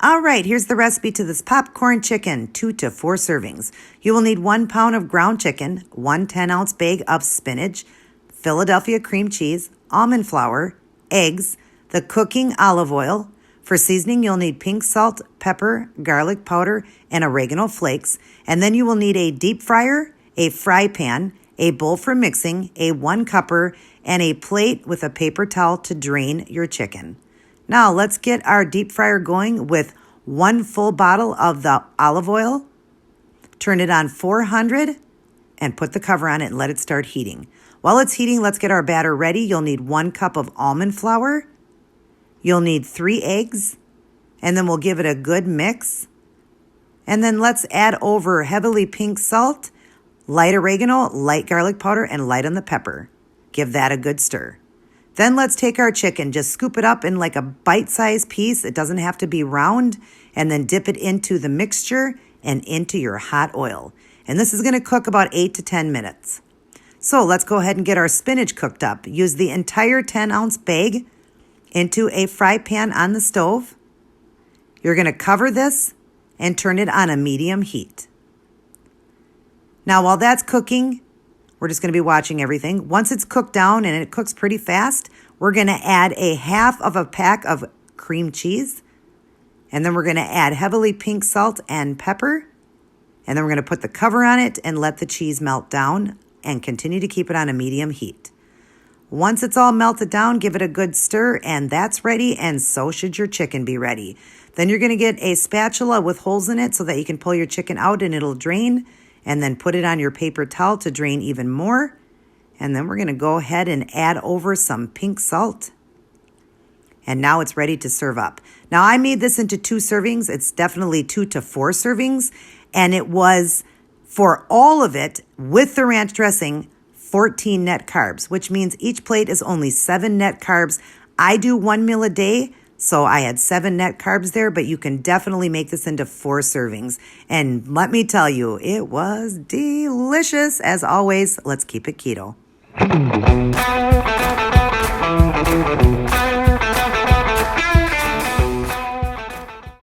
All right, here's the recipe to this popcorn chicken, 2 to 4 servings. You will need 1 pound of ground chicken, 1 10-ounce bag of spinach, Philadelphia cream cheese, almond flour, eggs, the cooking olive oil. For seasoning, you'll need pink salt, pepper, garlic powder, and oregano flakes. And then you will need a deep fryer, a fry pan, a bowl for mixing, a 1 cupper, and a plate with a paper towel to drain your chicken. Now let's get our deep fryer going with 1 full bottle of the olive oil. Turn it on 400 and put the cover on it and let it start heating. While it's heating, let's get our batter ready. You'll need 1 cup of almond flour. You'll need 3 eggs, and then we'll give it a good mix. And then let's add over heavily pink salt, light oregano, light garlic powder, and light on the pepper. Give that a good stir. Then let's take our chicken, just scoop it up in like a bite-sized piece. It doesn't have to be round, and then dip it into the mixture and into your hot oil. And this is going to cook about 8 to 10 minutes. So let's go ahead and get our spinach cooked up. Use the entire 10-ounce bag into a fry pan on the stove. You're going to cover this and turn it on a medium heat. Now while that's cooking, we're just going to be watching everything. Once it's cooked down and it cooks pretty fast, we're going to add a half of a pack of cream cheese. And then we're going to add heavily pink salt and pepper. And then we're going to put the cover on it and let the cheese melt down and continue to keep it on a medium heat. Once it's all melted down, give it a good stir, and that's ready, and so should your chicken be ready. Then you're going to get a spatula with holes in it so that you can pull your chicken out and it'll drain. And then put it on your paper towel to drain even more. And then we're going to go ahead and add over some pink salt. And now it's ready to serve up. Now I made this into 2 servings. It's definitely 2 to 4 servings. And it was, for all of it, with the ranch dressing, 14 net carbs, which means each plate is only 7 net carbs. I do 1 meal a day. So I had 7 net carbs there, but you can definitely make this into 4 servings. And let me tell you, it was delicious. As always, let's keep it keto.